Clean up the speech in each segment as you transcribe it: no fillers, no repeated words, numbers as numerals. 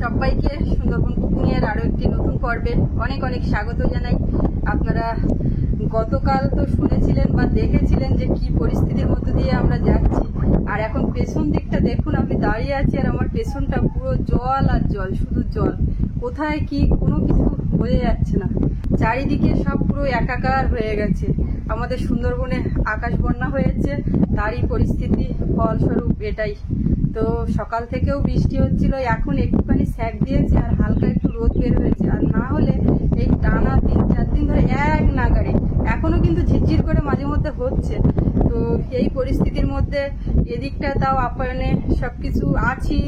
সবাইকে সুন্দরবন কুকিং এর আরো একটি নতুন পর্বে অনেক অনেক স্বাগত জানাই। আপনারা গতকাল তো শুনেছিলেন বা দেখেছিলেন যে কি পরিস্থিতির মধ্যে দিয়ে আমরা যাচ্ছি, আর এখন পেছন দিকটা দেখুন, আমি দাঁড়িয়ে আছি আর আমার পেছনটা পুরো জল আর জল, শুধু জল। কোথায় কি কোনো কিছু বোঝা যাচ্ছে না, চারিদিকে সব পুরো একাকার হয়ে গেছে। আমাদের সুন্দরবনে আকাশ বন্যা হয়েছে, তারই পরিস্থিতি, ফলস্বরূপ এটাই। তো সকাল থেকেও বৃষ্টি হচ্ছিল, এখন একটুখানি স্যাক দিয়েছে আর হালকা একটু রোদ বের হয়েছে, আর না হলে এই টানা 3-4 দিন ধরে এক নাগাড়ে এখনো কিন্তু ঝিরঝির করে মাঝে মধ্যে হচ্ছে। তো এই পরিস্থিতির মধ্যে এদিকটা তাও আপ্যায়নে সবকিছু আছি,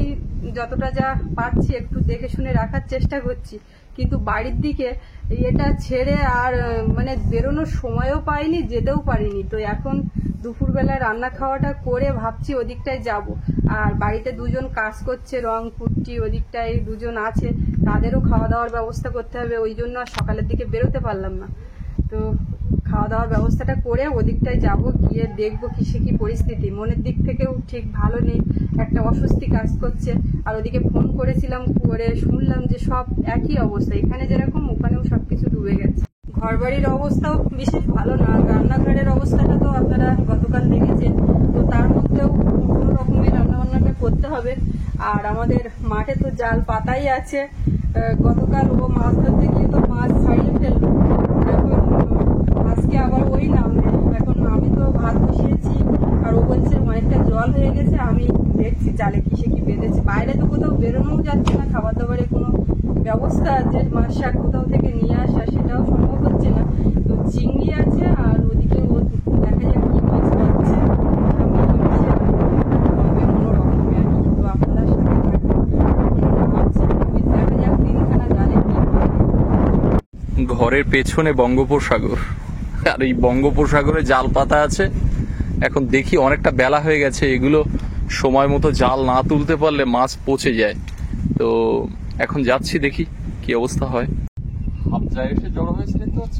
যতটা যা পাচ্ছি একটু দেখে শুনে রাখার চেষ্টা করছি, কিন্তু বাড়ির দিকে এটা ছেড়ে আর মানে বেরোনোর সময়ও পাইনি, যেতেও পারিনি। তো এখন দুপুরবেলা রান্না খাওয়াটা করে ভাবছি ওদিকটায় যাব। আর বাড়িতে দুজন কাজ করছে, রং কুট্টি, ওদিকটায় দুজন আছে, তাদেরও খাওয়া দাওয়ার ব্যবস্থা করতে হবে, ওই জন্য আর সকালের দিকে বেরোতে পারলাম না। তো খাওয়া দাওয়ার ব্যবস্থাটা করে ওদিকটায় যাব, গিয়ে দেখবো কিসে কি পরিস্থিতি। মনের দিক থেকেও ঠিক ভালো নেই, একটা অস্বস্তি কাজ করছে। আর ওদিকে ফোন করেছিলাম, করে শুনলাম যে সব একই অবস্থা, এখানে যেরকম ওখানেও সবকিছু ডুবে গেছে। ঘরবাড়ির অবস্থাও বিশেষ ভালো না, রান্নাঘরের অবস্থাটা তো আপনারা গতকাল দেখেছেন। তো তার মধ্যেও কোনো রকমের রান্নাবান্নাটা করতে হবে। আর আমাদের মাঠে তো জাল পাতাই আছে, গতকাল ও মাছ ধরতে গিয়ে তো মাছ ছাড়িয়ে ফেললো, এখন আজকে আবার ওই নামে। এখন আমি তো ভাত বসিয়েছি আর ও বলছে অনেকটা জল হয়ে গেছে, আমি দেখছি জালে কিসে কি বেঁধেছে। বাইরে তো কোথাও বেরোনোও যাচ্ছে না, খাবার দাবারের কোনো ব্যবস্থা যে মাছ শাক কোথাও থেকে নিয়ে আসা সেটাও সম্ভব হচ্ছে না। তো চিংড়ি আছে আর ওদিকে ও দেখা যাক কি মাছ পাচ্ছে, তো আপনাদের সাথে দেখা যাক দিনখানা জালে কি। ঘরের পেছনে বঙ্গোপসাগর, আর এই বঙ্গোপসাগরে জাল পাতা আছে। এখন দেখি অনেকটা বেলা হয়ে গেছে, এগুলো সময় মতো জাল না তুলতে পারলে মাছ পচে যায়। তো এখন যাচ্ছি, দেখি কি অবস্থা হয়। এসে জড়ো হয়েছে, দেখতে পাচ্ছ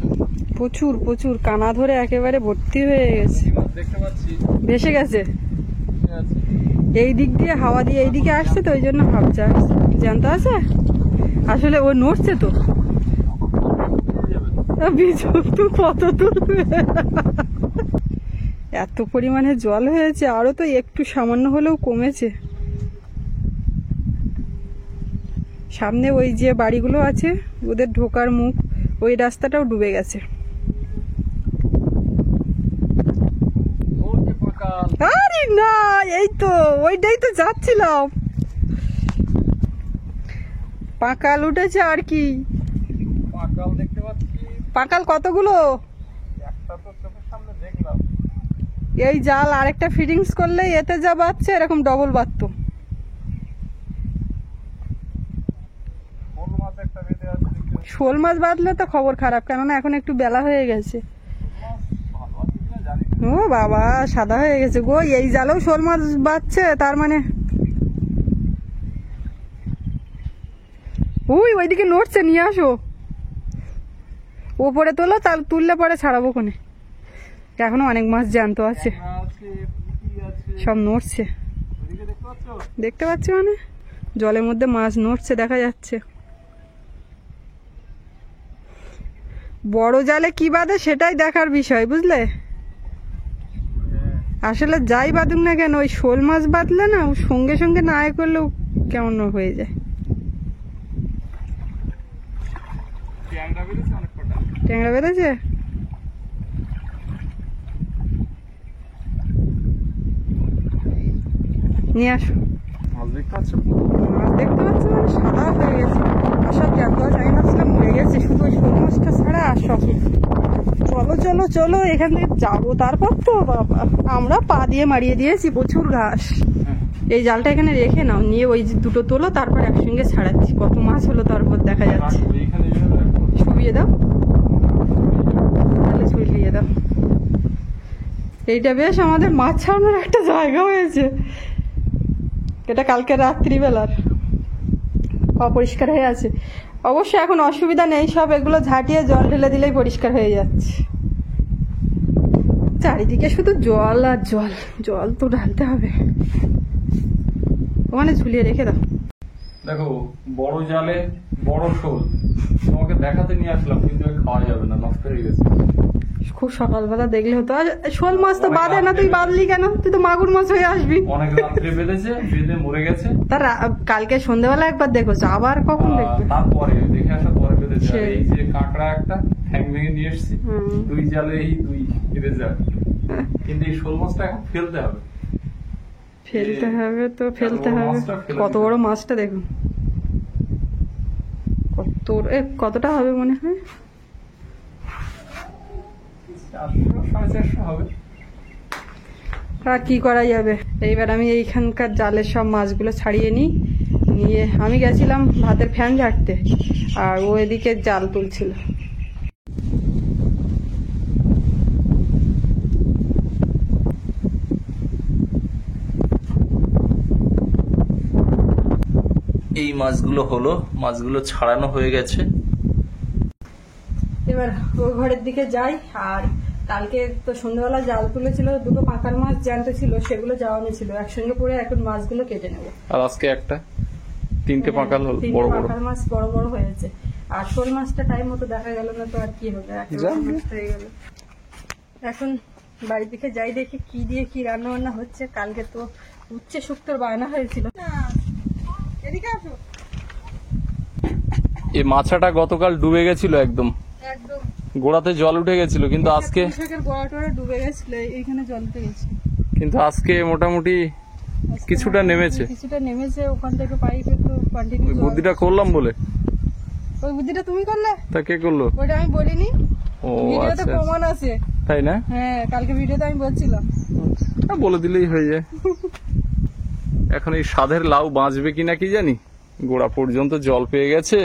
প্রচুর প্রচুর কানা ধরে একেবারে ভর্তি হয়ে গেছে, দেখতে পাচ্ছি ভেসে গেছে। এই দিক দিয়ে হাওয়া দিয়ে এইদিকে আসছে, তো ওই জন্য ভাবছে আসছে। জ্যান্ত আছে আসলে, ও নড়ছে তো। কত তুলবে, এত পরিমাণে জল হয়েছে, আরো তো একটু সামান্য হলেও কমেছে। সামনে ওই যে বাড়িগুলো আছে ওদের ঢোকার মুখ, ওই রাস্তাটাও ডুবে গেছে। আরে না, এই তো ওইটাই তো যাচ্ছিলাম, পাকাল উঠেছে। আর কি পাকাল দেখতে পাচ্ছি, পাকাল কতগুলো, একটা তো চোখের সামনে দেখলাম। এই জাল আরেকটা ফিটিংস করলে এতে যা বাচ্ছে এরকম ডবল বাড়তো। শোল মাছ বাঁধলে তো খবর খারাপ, কেননা এখন একটু বেলা হয়ে গেছে। ও বাবা, সাদা হয়ে গেছে গো, এই জালেও শোল মাছ বাঁধছে, তার মানে ওইদিকে নড়ছে, নিয়ে আসো, ওপরে তোলো, তার তুললে পরে ছাড়াবো কোনে। এখনো অনেক মাছ জ্যান্ত আছে, সব নড়ছে। দেখতে পাচ্ছি মানে জলের মধ্যে মাছ নড়ছে, দেখা যাচ্ছে। বড় জালে কি বাঁধে সেটাই দেখার বিষয়, বুঝলে। আসলে যাই বাঁধুক না কেন, ওই শোল মাছ বাঁধলে না, ও সঙ্গে সঙ্গে না এ করলেও কেমন হয়ে যায়। ট্যাংরা বেঁধেছে, নিয়ে আসো। মাছ দেখতে পাচ্ছ, মাছ দেখতে পাচ্ছি মানে সাদা হয়ে গেছে, আর সব জ্যান্ত আছে। আমি ভাবছিলাম মরে গেছে, শুধু ওই শোল মাছটা ছাড়া আর সব। চলো চলো চলো, এখান থেকে যাবো। তারপর তো বাবা, আমরা পা দিয়ে মারিয়ে দিয়েছি প্রচুর ঘাস। এই জালটা এখানে রেখে নাও, নিয়ে ওই দুটো তোলো, তারপর একসঙ্গে ছাড়াচ্ছি। কত মাছ হলো তারপর দেখা যাচ্ছে। ছুবিয়ে দাও, তাহলে ছুলিয়ে দাও। এইটা বেশ আমাদের মাছ ছাড়ানোর একটা জায়গা হয়েছে। এটা কালকে রাত্রিবেলার, অপরিষ্কার হয়ে আছে। অবশ্য এখন অসুবিধা নেই, সব এগুলো ঝাঁটিয়ে জল ঢেলে দিলেই পরিষ্কার হয়ে যাচ্ছে। চারিদিকে শুধু জল আর জল, জল তো ঢালতে হবে। ওখানে ঝুলিয়ে রেখে দাও। দেখো বড় জালে বড় শোল, তোমাকে দেখাতে নিয়ে আসলাম কিন্তু খাওয়া যাবে না, নষ্ট হয়ে গেছে। খুব সকালবেলা দেখলে হতো। আর শোল মাছ তো বাঁধে না, তুই বাঁধলি কেন? তুই তো মাগুর মাছ হয়ে আসবি। অনেক রাত্রে বেঁধেছে, বেঁধে মরে গেছে। তার কালকে সন্ধ্যাবেলা একবার দেখেছো, আবার কখন দেখবে? তারপরে দেখে আসার পরে বেঁধেছে। আর এই যে কাঁকড়া একটা ঠ্যাং ভেঙে নিয়ে এসছি, দুই জালে এই দুই রেজাল্ট। কিন্তু এই শোল মাছটা এখন ফেলতে হবে। ফেলতে হবে তো ফেলতে হবে। কত বড় মাছটা দেখুন, কতটা হবে মনে হয়? 400-450 হবে। আর কি করা যাবে। এইবার আমি এইখানকার জালের সব মাছগুলো ছাড়িয়ে নিয়ে আমি গেছিলাম ভাতের ফ্যান ঝাড়তে, আর ও এদিকে জাল তুলছিল। এই মাছগুলো ছাড়ানো হয়ে গেছে। এবার ও ঘরের দিকে যাই। আর কালকে তো সন্ধ্যাবেলা জাল তুলেছিল, দুটো পাকার মাছ জ্যান্ত ছিল, সেগুলো যাওয়ানো ছিল একসঙ্গে পরে। এখন মাছগুলো কেটে নেবো। আর আজকে তিনটে পাকাল হলো, বড় বড় পাকার মাছ বড় বড় হয়েছে। আর শোল মাছটা টাইম মতো দেখা গেল না, তো আর কি হবে, নষ্ট হয়ে গেল। এখন বাড়ির দিকে যাই, দেখি কি দিয়ে কি রান্না বান্না হচ্ছে। কালকে তো উচ্ছে শুক্তোর বায়না হয়েছিল। এদিকে আসো। এই মাছটা গতকাল ডুবে গেছিল, একদম গোড়াতে জল উঠে গেছিল, কিন্তু আজকে ডুবে গেছিল, এইখানে জল উঠে গেছে। কিন্তু আজকে মোটামুটি কিছুটা নেমেছে। ওখান থেকে পাইপে তো কন্টিনিউ। বুদ্ধিটা করলাম বলে। ওই বুদ্ধিটা তুমি করলে? তা কে করলো? ওটা আমি বলিনি। ও ভিডিওতে প্রমাণ আছে। তাই না? হ্যাঁ, কালকে ভিডিওতে আমি বলছিলাম। বলে দিলেই হয়ে যায়। এখন এই সাধের লাউ বাঁচবে কিনা কি জানি, গোড়া পর্যন্ত জল পেয়ে গেছে।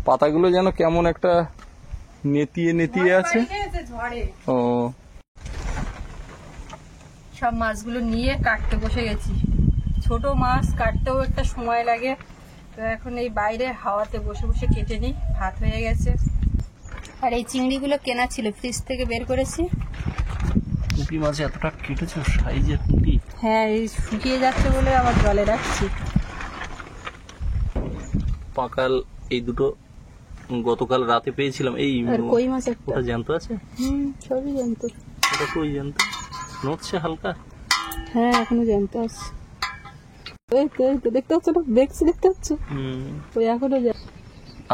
পাতাগুলো যেন কেমন একটা নেতিয়ে আছে। ও, সব মাছগুলো নিয়ে কাটতে বসে গেছি। ছোট মাছ কাটতেও একটা সময় লাগে, তো এখন এই বাইরে হাওয়াতে বসে বসে কেটে নিই। ভাত হয়ে গেছে। আর এই চিংড়িগুলো কেনা ছিল, ফ্রিজ থেকে বের করেছি। পুঁটি মাছ এতটা কেটেছো, সাইজের পুঁটি। হ্যাঁ, এই শুকিয়ে যাচ্ছে বলে আবার জলে রাখছি। পাকাল এই দুটো গতকাল রাতে পেয়েছিলাম। এই কই মাছ একটা। ওটা জ্যান্ত আছে? সবই জ্যান্ত। ওটা কই জ্যান্ত? নড়ছে হালকা। হ্যাঁ, এখনো জ্যান্ত আছে। এই তো দেখতে পাচ্ছ না? দেখতে পাচ্ছ? ওই এখনো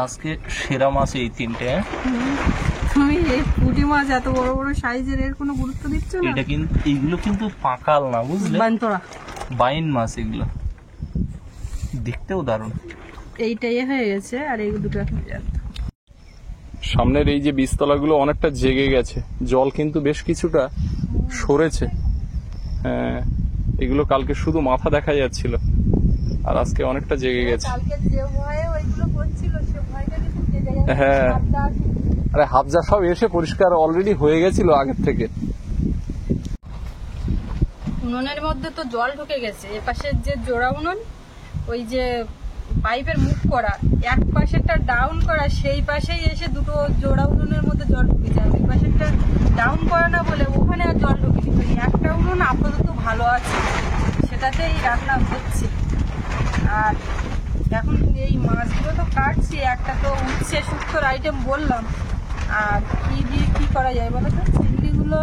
আজকে সেরা মাছ এই তিনটে। তুমি এই পুঁটি মাছ এত বড় বড় সাইজের, এর কোনো গুরুত্ব দিচ্ছ না? এটা কিন্তু এইগুলো কিন্তু পাকাল না, বুঝলে? বাইন মাছ এগুলো, দেখতেও দারুণ। এইটাই হয়ে গেছে, আর এই দুটো এখন জ্যান্ত। সামনের এই যে বীজতলাগুলো অনেকটা জেগে গেছে, জল কিন্তু বেশ কিছুটা সরেছে। হ্যাঁ, এগুলো কালকে শুধু মাথা দেখা যাচ্ছিল, আর আজকে অনেকটা জেগে গেছে। হ্যাঁ, আরে হাফজা সব এসে পরিষ্কার অলরেডি হয়ে গেছিল আগের থেকে। উনুনের মধ্যে তো জল ঢুকে গেছে। এপাশের যে জোড়া উনুন, ওই যে পাইপের মুখ করা, এক পাশেরটা ডাউন করা, সেই পাশেই এসে দুটো জোড়া উনুনের মধ্যে জল ঢুকে যায়। ওই পাশেরটা ডাউন করা না বলে ওখানে আর জল ঢুকে নি। একটা উনুন আপাতত ভালো আছে, সেটাতেই রান্না হচ্ছে। আর এখন এই মাছগুলো তো কাটছি। একটা তো উচ্ছে শুক্তোর আইটেম বললাম। আর কি দিয়ে কি করা যায় বলো তো? চিংড়িগুলো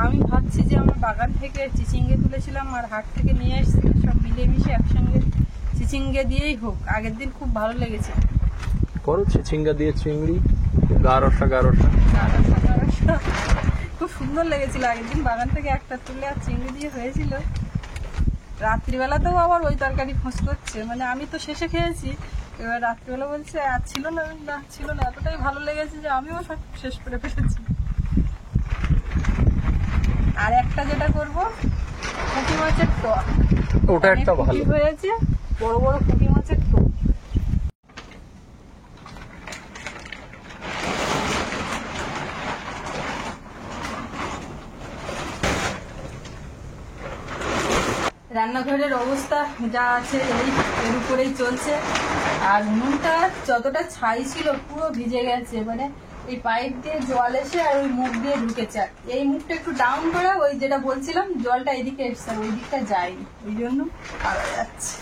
আমি ভাবছি যে আমার বাগান থেকে চিচিঙ্গে তুলেছিলাম আর হাট থেকে নিয়ে এসেছি, সব মিলেমিশে একসঙ্গে চিচিঙ্গে দিয়েই হোক। আগের দিন খুব ভালো লেগেছে। করো চিচিঙ্গা দিয়ে চিংড়ি, গারসা খুব সুন্দর লেগেছিল আগের দিন। বাগান থেকে একটা তুলে আর চিংড়ি দিয়ে হয়েছিল। রাত্রিবেলাতেও আবার ওই তরকারি খোঁজ করছে, মানে আমি তো শেষে খেয়েছি। এবার রাত্রিবেলা বলছে আর ছিল না, এতটাই ভালো লেগেছে যে আমিও সব শেষ করে ফেলেছি। আর একটা যেটা করবো, পুঁটি মাছের টক। ওটা একটা ভালো হয়েছে, বড় বড় পুঁটি মাছের টক। রান্নাঘরের অবস্থা যা আছে এর উপরেই চলছে। আর উনুনটা যতটা ছাই ছিল পুরো ভিজে গেছে, মানে এই পাইপ দিয়ে জল এসে আর ওই মুখ দিয়ে ঢুকেছে। এই মুখটা একটু ডাউন করা, ওই যেটা বলছিলাম জলটা এদিকে এসছে, ওই দিকটা যায়নি, ওই জন্য পাওয়া যাচ্ছে।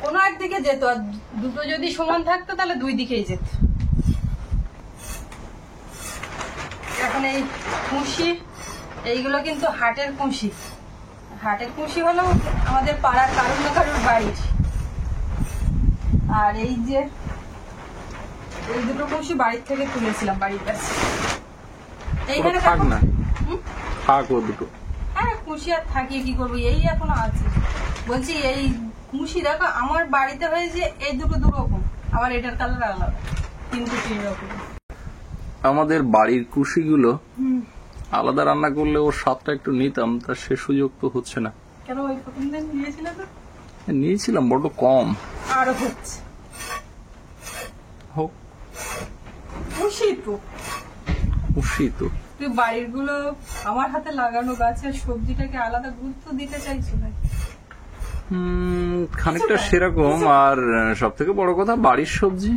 কোনো একদিকে যেত, আর দুটো যদি সমান থাকতো তাহলে দুই দিকেই যেত। এখন এই কুশি, এইগুলো কিন্তু হাটের কুশি। হাটের কুশি হলো আমাদের পাড়ার কারুর না কারুর বাড়ির। আর এই যে এই দুটো কুশি বাড়ির থেকে তুলেছিলাম, বাড়ির কাছে। এইখানে থাক না, হুম? থাক ও দুটো। হ্যাঁ, কুশি আর থাকিয়ে কি করবো, এই এখনো আছে। বলছি এই কুশি দেখো আমার বাড়িতে হয়েছে এই দুটো দুরকম, আবার এটার কালার আলাদা, কিন্তু তিন রকম। আমাদের বাড়ির কুশিগুলো আলাদা রান্না করলে ওর স্বাদটা একটু নিতাম, তার সে সুযোগ তো হচ্ছে না। কেন ওই প্রথম দিন নিয়েছিল তো? নিয়েছিলাম, বড্ড কম। আরো হচ্ছে হোক, খুশি তো। খুশি তো। তুই বাড়ির গুলো আমার হাতে লাগানো গাছের সবজিটাকে আলাদা গুরুত্ব দিতে চাইছো না? খানিকটা সেরকম। আর সব থেকে বড় কথা, বাড়ির সবজি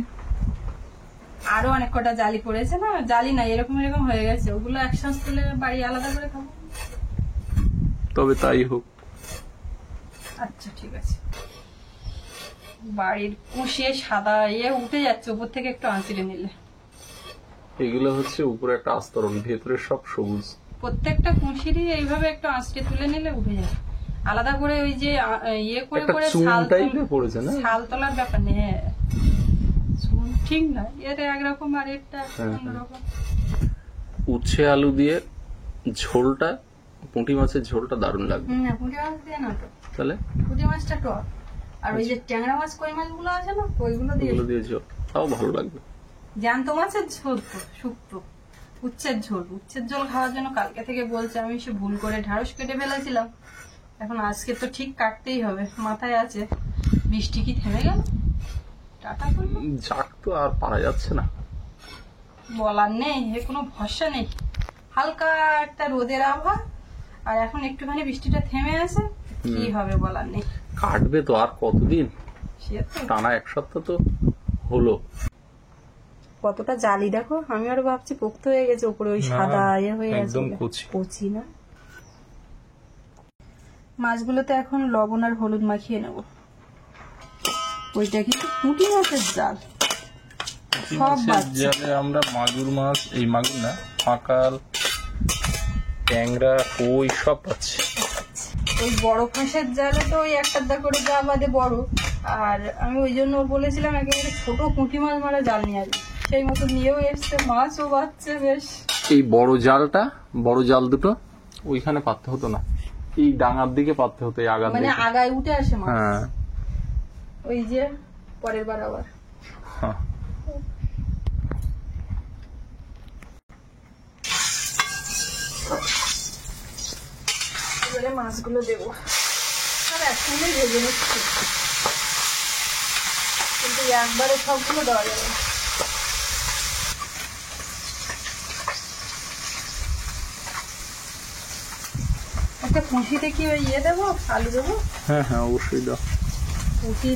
আরো অনেক কটা জালি পড়েছে না, জালি না এরকম এরকম হয়ে গেছে, ওগুলো একসাথে তুলে বাড়ি আলাদা করে খাবো। তবে তাই হোক। আচ্ছা ঠিক আছে। বাড়ির কুশিয়ে সাদা উঠে যাচ্ছে উপর থেকে, একটু আঁচড়ে নিলে। এগুলো হচ্ছে উপরে একটা আস্তরণ, ভেতরে সব সবুজ। প্রত্যেকটা কুশিরই এইভাবে একটু আঁচড়ে তুলে নিলে উঠে যায়। আলাদা করে ওই যে করে করে ছাল তোলার ব্যাপার নেই। ঠিক না, এটা একরকম আর একটা অন্যরকম। উচ্ছে আলু দিয়ে ঝোলটা, পুঁটি মাছের ঝোলটা দারুণ লাগবে। পুঁটি মাছ দিয়ে না তো, তাহলে পুঁটি মাছটা টক, আর ওই যে ট্যাংরা মাছ কই মাছগুলো আছে না, ওইগুলো দিয়ে ঝোল, তাও ভালো লাগবে। জ্যান্ত মাছের ঝোল তো শুক্তো, উচ্ছের ঝোল। উচ্ছের ঝোল খাওয়ার জন্য কালকে থেকে বলছে, আমি সে ভুল করে ঢ্যাঁড়স কেটে ফেলেছিলাম। এখন আজকে তো ঠিক কাটতেই হবে, মাথায় আছে। বৃষ্টি কি থেমে গেল? টাটা করলো, যাক তো আর পারা যাচ্ছে না, বলার নেই, এ কোনো ভরসা নেই। হালকা একটা রোদের আবহাওয়া, আর এখন একটুখানি বৃষ্টিটা থেমে আছে, কি হবে বলার নেই। কাটবে তো আর কতদিন, সে তো টানা এক সপ্তাহ তো হলো। কতটা জালি দেখো, আমি আরো ভাবছি পোক্ত হয়ে গেছে, উপরে ওই সাদা হয়ে গেছে, একদম কচি না। মাছগুলোতে এখন লবণ আর হলুদ মাখিয়ে নেব। ওইটা কিন্তু পুঁটি মাছের জাল, সব জালে আমরা মাগুর মাছ, এই মাগুর না, ফাঁকাল, ট্যাংরা, কই সব পাচ্ছি। ওই বড় ফাঁসের জালে তো ওই একটা করে যা বাদে বড়, আর আমি ওই জন্য বলেছিলাম একেবারে ছোট পুঁটি মাছ মারা জাল নিয়ে আসবে, সেই মতো নিয়েও এসছে, মাছও বাচ্ছে বেশ। এই বড় জাল দুটো ওইখানে পাততে হতো না, এই ডাঙার দিকে পাততে হতো, এই আগার মানে আগায় উঠে আসে মাছ। হ্যাঁ, ওই যে পরের বার আবার এবারে মাছগুলো দেবো, আর একসঙ্গেই ভেজে নিচ্ছি, কিন্তু একবারে সবগুলো দেওয়া যাবে না। একটা খুশিতে কি ওই দেবো, আলু দেবো? হ্যাঁ হ্যাঁ অবশ্যই দাও। খুশি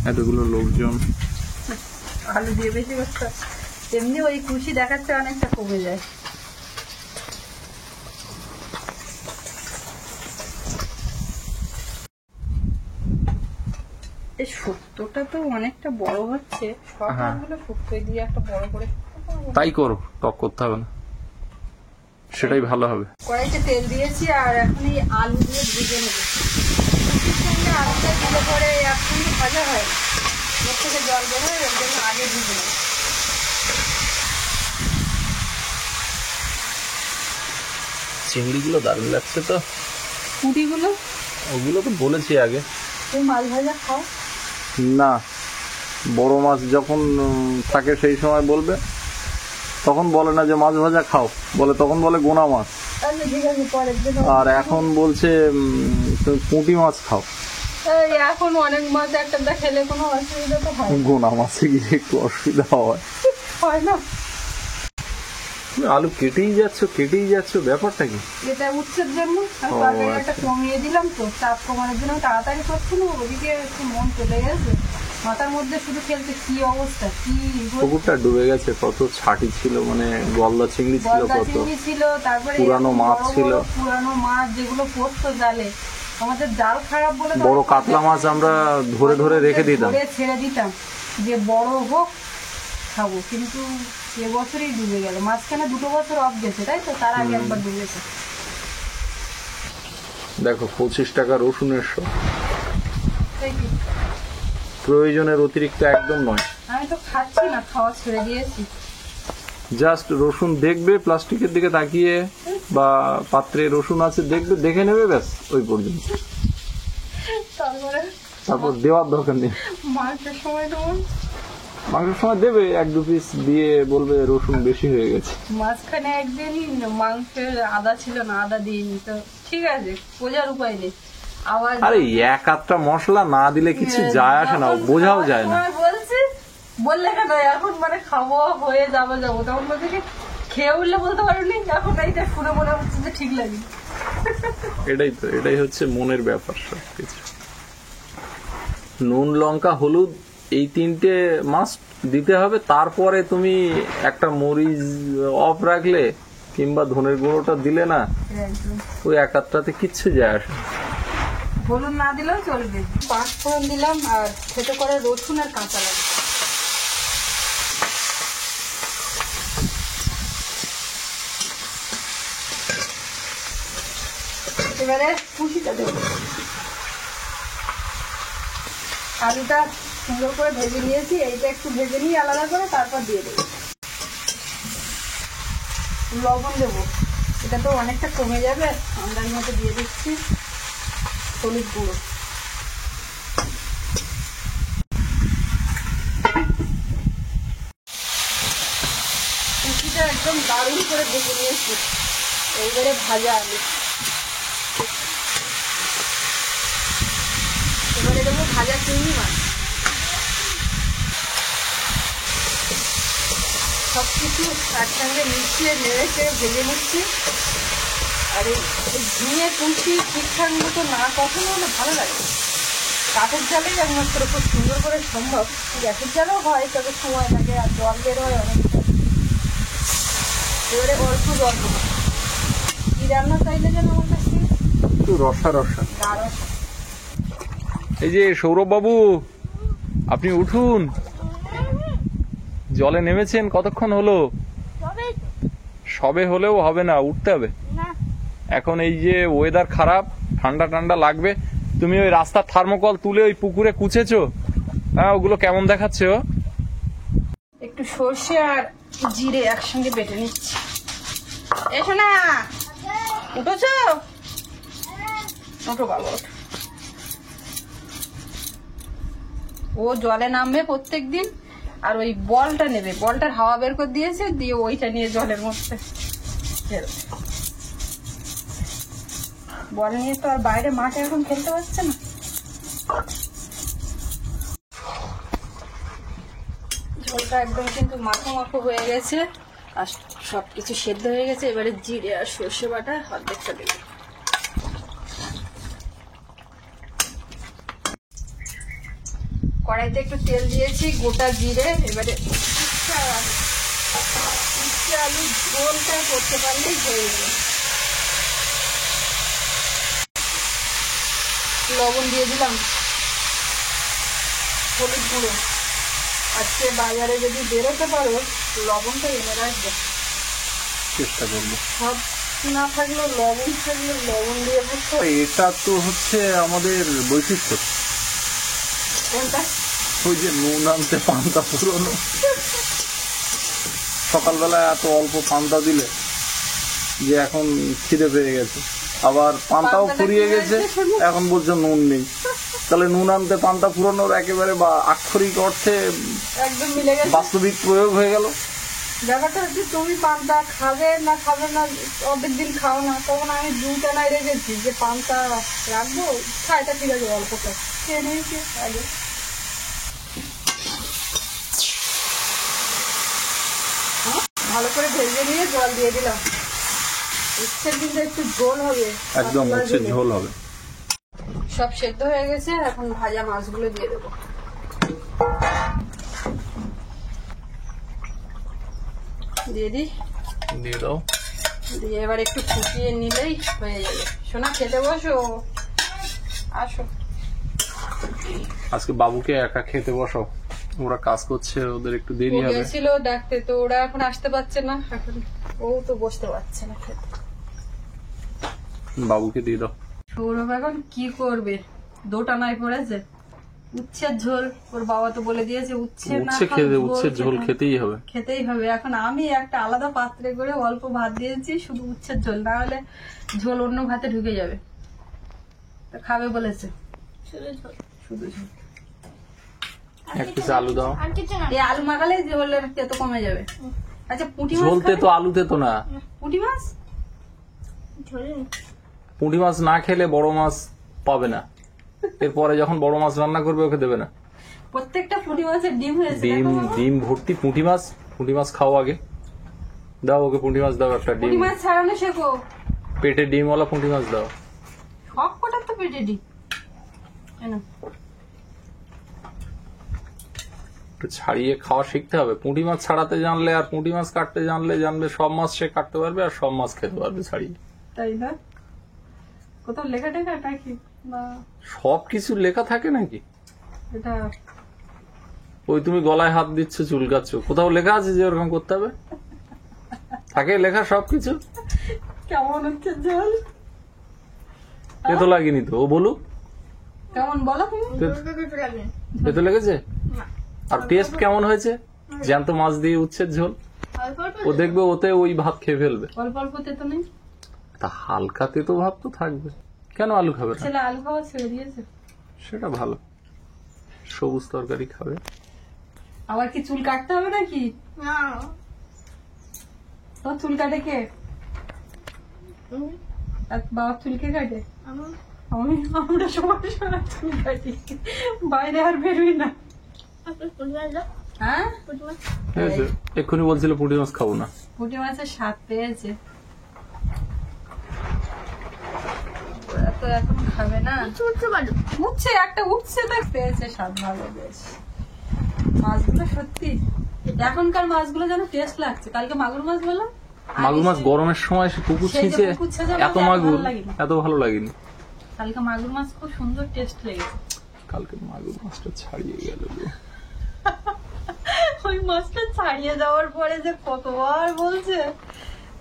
এতগুলো লোকজন, আলু দিয়ে বেশি করতে, এমনি ওই খুশি দেখাচ্ছে অনেকটা কমে যায়। এই শুক্তোটা তো অনেকটা বড় হচ্ছে, সব মাছগুলো শুক্তো দিয়ে একটা বড় করে। তাই করো, টক করতে হবে না, সেটাই ভালো হবে। কড়াইতে তেল দিয়েছি, আর এখন এই আলু দিয়ে ভেজে নেবো। খুশির সঙ্গে আলুটা দিলে পরে একসঙ্গে ভাজা হয়, ওর থেকে জল বের হয়, ওর জন্য আগে ভেজে নেবো। চিংড়িগুলো দারুণ লাগছে তো। পুঁটিগুলো ওগুলো তো বলেছি আগে। তুমি মাছ ভাজা খাও না, বড় মাছ যখন থাকে সেই সময় বলবে, তখন বলে না যে মাছ ভাজা খাও, বলে তখন বলে গোনা মাছ। ঠিক আছে, পরের দিন। আর এখন বলছে তুমি পুঁটি মাছ খাও। এখন অনেক মাছ একটা খেলে কোনো অসুবিধা তো হয় গোনা মাছে গিয়ে একটু অসুবিধা হয় না। তুমি আলু কেটেই যাচ্ছ, ব্যাপারটা কি? এটা উচ্ছের জন্য তরকারিটা কমিয়ে দিলাম তো, চাপ কমানোর জন্য তাড়াতাড়ি করছি না, ওদিকে একটু মন চলে গেছে, মাথার মধ্যে শুধু খেলছে কি অবস্থা, কি পুকুরটা ডুবে গেছে, কত ছাটি ছিল, মানে গলদা চিংড়ি ছিল, কত ছিল, তারপরে পুরানো মাছ ছিল, পুরানো মাছ যেগুলো পড়তো জালে, আমাদের জাল খারাপ বলে বড় কাতলা মাছ আমরা ধরে ধরে রেখে দিতাম, ধরে ছেড়ে দিতাম যে বড় হোক খাবো, কিন্তু এবছরই ডুবে গেল। মাঝখানে 2 বছর অফ গেছে, তাই তো, তার আগে একবার ডুবেছে। দেখো 25 টাকা রসুনের শো, তাই কি? প্রয়োজনের অতিরিক্ত একদম নয়। আমি তো খাচ্ছি না, খাওয়া ছেড়ে দিয়েছি। জাস্ট রসুন দেখবে, প্লাস্টিকের দিকে তাকিয়ে বা পাত্রে রসুন আছে দেখবে, দেখে নেবে, ব্যাস ওই পর্যন্ত। তারপর দেওয়ার দরকার নেই। মাংসের সময় তোমার মাংসের সময় দেবে 1-2 পিস দিয়ে, বলবে রসুন বেশি হয়ে গেছে। মাঝখানে একদিন মাংসের আদা ছিল না, আদা দিইনি, তো ঠিক আছে, বোঝার উপায় নেই। আবার আরে এক আধটা মশলা না দিলে কিছু যায় আসে না, বোঝাও যায় না। বলছি বললে কেন এখন মানে খাবো হয়ে যাবো তখন বলছে কি খেয়ে উঠলে বলতে পারোনি, এখন এইটা শুনে মনে হচ্ছে যে ঠিক লাগে। এটাই হচ্ছে মনের ব্যাপার। সবকিছু নুন, লঙ্কা, হলুদ এই 3টে মাস্ট দিতে হবে। তারপরে তুমি একটা মরিচ অফ রাখলে কিংবা ধনের গুঁড়োটা দিলে না, ওই এক আধটাতে কিচ্ছু যায় আসে না। হলুদ না দিলেও চলবে। 5 ফোড়ন দিলাম আর খেতে করে রসুন আর কাঁচা লঙ্কা। এবারে কুচিটা দেব। আলুটা সুন্দর করে ভেজে নিয়েছি, এইটা একটু ভেজে নিয়ে আলাদা করে তারপর দিয়ে দেবো। লবণ দেবো, এটা তো অনেকটা কমে যাবে, আন্দাজ মতো দিয়ে দিচ্ছি। হলুদ গুঁড়ো, কুচিটা একদম দারুণ করে ভেজে নিয়েছি। এইবারে ভাজা আলু, এবারে দেবো ভাজা চিংড়ি মাছ। সবকিছু একসঙ্গে মিশিয়ে নেড়ে চেড়ে ভেজে নিচ্ছি। আর এই ঝিঙে কুচি ঠিকঠাক মতো না কখনো হলে ভালো লাগে। কাঠের জালেই একমাত্র খুব সুন্দর করে সম্ভব, গ্যাসের জালও হয়, তবে সময় লাগে আর জল বের হয় অনেকটা। এবারে অল্প জল দেবো। কি রান্না চাইলে যেন আমার কাছে একটু রসা রসা। দারুণ। এই যে সৌরভ বাবু, আপনি উঠুন, জলে নেমেছেন কতক্ষণ হলো? সবে হলেও হবে না, উঠতে হবে এখন। এই যে ওয়েদার খারাপ, ঠান্ডা ঠান্ডা লাগবে। তুমি ওই রাস্তার থার্মোকল তুলে ওই পুকুরে কুচেছো, হ্যাঁ, ওগুলো কেমন দেখাচ্ছে? একটু সর্ষে আর জিরে একসঙ্গে বেটে নিচ্ছি। এসো না, উঠেছো? ওঠো বাবা, ওঠো। ও জলে নামবে প্রত্যেকদিন, আর ওই বলটা নেবে, বলটার হাওয়া বের করে দিয়েছে, দিয়ে ওইটা নিয়ে জলের মধ্যে বল নিয়ে তো আর বাইরে মাঠে এখন খেলতে পারছে না। ঝোলটা একদম কিন্তু মাখো মাখো হয়ে গেছে আর সবকিছু সেদ্ধ হয়ে গেছে। এবারে জিরে আর সর্ষে বাটা অর্ধেকটা দেবো। কড়াইতে একটু তেল দিয়েছি, গোটা জিরে। এবারে আলু ঝোলটা করতে পারলেই হয়ে যাবে। লবণ দিয়ে দিলাম, হলুদ গুঁড়ো। আজকে বাজারে যদি বেরোতে পারো লবণটা এনে রাখবে, চেষ্টা করবো। সব না থাকলেও লবণ থাকলে লবণ দিয়ে বসতো। এটা তো হচ্ছে আমাদের বৈশিষ্ট্য। কোনটা? ওই যে নুন আনতে পান্তা পুরোনো। সকালবেলা এত অল্প পান্তা দিলে যে এখন খিদে পেয়ে গেছে, আবার পান্তাও ফুরিয়ে গেছে, এখন বলছো নুন নেই। তাহলে নুন আনতে পান্তা পুরোনোর একেবারে বা আক্ষরিক অর্থে একদম মিলে গেছে, বাস্তবিক প্রয়োগ হয়ে গেল। ব্যাপারটা হচ্ছে তুমি পান্তা খাবে না অর্ধেক দিন খাও না, তখন আমি 2 টানায় রেখেছি যে পান্তা রাখবো, খাইটা ঠিক আছে অল্প খেয়ে নিয়েছি আগে। ভালো করে ভেজে নিয়ে জল দিয়ে দিলাম। ইচ্ছের কিন্তু একটু ঝোল হবে, একদম হচ্ছে ঝোল হবে। সব সেদ্ধ হয়ে গেছে, এখন ভাজা মাছগুলো দিয়ে দেবো। দিয়ে দিই, দিয়ে দাও। দিয়ে এবার একটু ফুটিয়ে নিলেই হয়ে যাবে। সোনা খেতে বসো। আসো। আজকে বাবুকে একা খেতে বসো, ওরা কাজ করছে, ওদের একটু দেরি ও হবে। গেছিল ডাকতে, তো ওরা এখন আসতে পারছে না, এখন ও তো বসতে পারছে না খেতে। বাবুকে দিয়ে দাও। সৌরভ এখন কি করবে, দোটানায় পড়েছে। উচ্ছের ঝোল, ওর বাবা তো বলে দিয়েছে উচ্ছে না উচ্ছে খাও, উচ্ছের ঝোল খেতেই হবে। খেতেই হবে। এখন আমি একটা আলাদা পাত্রে করে অল্প ভাত দিয়েছি, শুধু উচ্ছের ঝোল, না হলে ঝোল অন্য ভাতে ঢুকে যাবে। তো খাবে বলেছে শুধু ঝোল। এক পিস আলু দাও। এই আলু মাখালে ঝোলের তেতো কমে যাবে। আচ্ছা পুঁটি মাছ ঝোলতে খাবে? তো আলুতে তো না। পুঁটি মাছ পুঁটি মাছ না খেলে বড় মাছ পাবে না, এরপরে যখন বড় মাছ রান্না করবে ওকে দেবে না। প্রত্যেকটা পুঁটি মাছের ডিম হয়েছে, ডিম দেখো বাবা। ডিম ভর্তি পুঁটি মাছ। পুঁটি মাছ খাও আগে, দাও ওকে পুঁটি মাছ দাও, একটা ডিম পুঁটি মাছ ছাড়ানো শেখো। পেটে ডিমওয়ালা পুঁটি মাছ দাও। সব কটার তো পেটে ডিম। এই নাও। একটু ছাড়িয়ে খাওয়া শিখতে হবে। পুঁটি মাছ ছাড়াতে জানলে আর পুঁটি মাছ কাটতে জানবে সব মাছ সে কাটতে পারবে আর সব মাছ খেতে পারবে ছাড়িয়ে। তাই না? কোথাও লেখা টেখা নাকি বা সবকিছু লেখা থাকে নাকি? এটা ওই তুমি গলায় হাত দিচ্ছ, চুলকাচ্ছ, কোথাও লেখা আছে যে ওরকম করতে হবে? থাকে লেখা সবকিছু? কেমন হচ্ছে ঝোল? তেতো লাগেনি তো? ও বলুক কেমন বলো তুমি? তেতো লেগেছে? আর টেস্ট কেমন হয়েছে? জ্যান্ত মাছ দিয়ে উচ্ছের ঝোল, ও দেখবে ওতে ওই ভাত খেয়ে ফেলবে। অল্প অল্প তেতো নেই? তা হালকা তেতো ভাব তো থাকবে, কেন আলু খাবে না? ছেলে আলু খাওয়া ছেড়ে দিয়েছে। সেটা ভালো, সবুজ তরকারি খাবে। আবার কি চুল কাটতে হবে নাকি? তোর চুল কাটে কে? আর বাবার চুল কে কাটে? আমরা সবাই সারা চুল কাটি, বাইরে আর বেরোই না। হ্যাঁ, ঠিক আছে, এক্ষুনি বলছিল পুঁটি মাছ খাবো না। পুঁটি মাছের স্বাদ পেয়েছে, ওরা তো এখন খাবে না। উঠছে একটা, উঠছে দেখ, পেয়েছে স্বাদ ভালো বেশ। মাছগুলো সত্যি এখনকার মাছগুলো যেন টেস্ট লাগছে। কালকে মাগুর মাছ বলো, মাগুর মাছ গরমের সময় সে পুকুর সেই যে ছিঁচে পুকুর ছেঁচে এত মাছ মাগুর ভালো লাগেনি। এত ভালো লাগেনি। কালকে মাগুর মাছ খুব সুন্দর টেস্ট লেগেছে। কালকে মাগুর মাছটা ছাড়িয়ে গেল গো। ওই মাছটা ছাড়িয়ে যাওয়ার পরে যে কতবার বলছে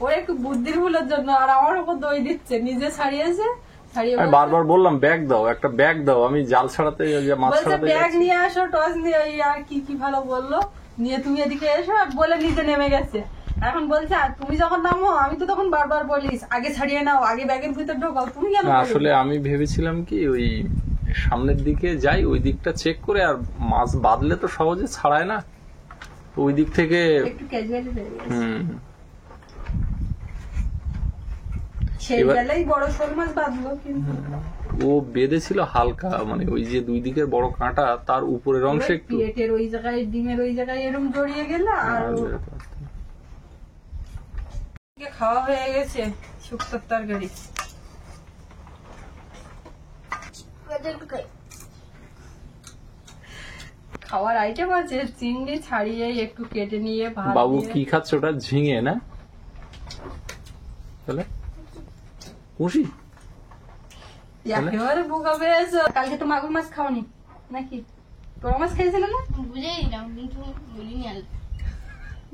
ওর একটু বুদ্ধির ভুলের জন্য, আর আমার উপর দই দিচ্ছে। নিজে ছাড়িয়েছে, ছাড়িয়ে আমি বারবার বললাম ব্যাগ দাও, একটা ব্যাগ দাও, আমি জাল ছাড়াতে মাছ বলছে ছাড়াতে ব্যাগ যাচ্ছি। নিয়ে আসো, টস নিয়ে, এই আর কি কি ভালো বললো, নিয়ে তুমি এদিকে এসো, আর বলে নিচে নেমে গেছে। এখন বলছে আর তুমি যখন নামো আমি তো তখন বারবার বলিস আগে ছাড়িয়ে নাও, আগে ব্যাগের ভিতর ঢোকাও, তুমি কেন না, বলো? আসলে আমি ভেবেছিলাম কি ওই সামনের দিকে যাই, ওই দিকটা চেক করে, আর মাছ বাঁধলে তো সহজে ছাড়ায় না, তো ওই দিক থেকে একটু ক্যাজুয়ালি হয়ে গেছে। সেই এবার- বেলায় বড় শোল মাছ বাঁধলো, কিন্তু ও বেঁধেছিল হালকা, মানে ওই যে দুই দিকের বড় কাঁটা তার উপরের অংশে একটু পেটের ওই জায়গায়, ডিমের ওই জায়গায় এরকম জড়িয়ে গেলে। আর খাওয়া হয়ে গেছে শুক্তোর তরকারি। খাওয়ার আইটেম আছে, চিংড়ি ছাড়িয়ে একটু কেটে নিয়ে ভাত বাবু দিয়ে। কি খাচ্ছে ওটা? ঝিঙে না? তাহলে খুশি? একেবারে বোকা পেয়েছো। কালকে তো মাগুর মাছ খাওনি নাকি? তোরা মাছ খেয়েছিল না?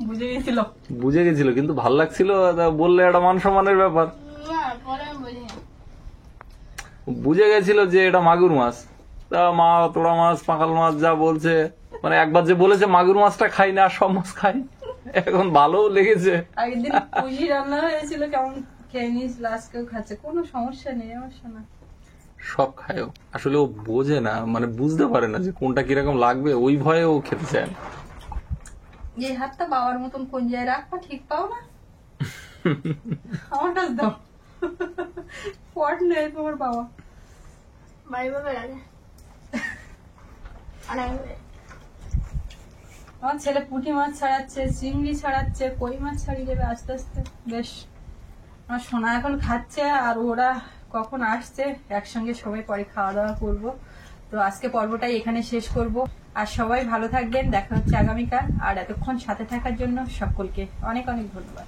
বুঝে গেছিল। বুঝে গেছিল, কিন্তু ভাল লাগছিল, তা বললে একটা মান সম্মানের ব্যাপার। বুঝে গেছিল যে এটা মাগুর মাছ, তা মা তোরা মাছ, পাকাল মাছ যা বলছে, মানে একবার যে বলেছে মাগুর মাছটা খাই না, সব মাছ খাই, এখন ভালো লেগেছে। আগের দিন পুঁজি রান্না হয়েছিল, কেমন খেয়ে নিস, লাস্ট কেউ খাচ্ছে, কোনো সমস্যা নেই আমার শোনা। সব খায় ও। আসলে ও বোঝে না, মানে বুঝতে পারে না যে কোনটা কিরকম লাগবে, ওই ভয়ে ও খেতে চায় না। এই হাতটা বাবার মতন কোন জায়গায় রাখবা, ঠিক পাও না? আমার কাছে দাও, পট নেই তোমার বাবা। আমার ছেলে পুঁটি মাছ ছাড়াচ্ছে, চিংড়ি ছাড়াচ্ছে, কই মাছ ছাড়িয়ে দেবে আস্তে আস্তে। বেশ, আমার সোনা এখন খাচ্ছে, আর ওরা কখন আসছে একসঙ্গে সবাই পরে খাওয়া দাওয়া করবো। তো আজকে পর্বটাই এখানে শেষ করব। আর সবাই ভালো থাকবেন, দেখা হচ্ছে আগামীকাল। আর এতক্ষণ সাথে থাকার জন্য সকলকে অনেক অনেক ধন্যবাদ।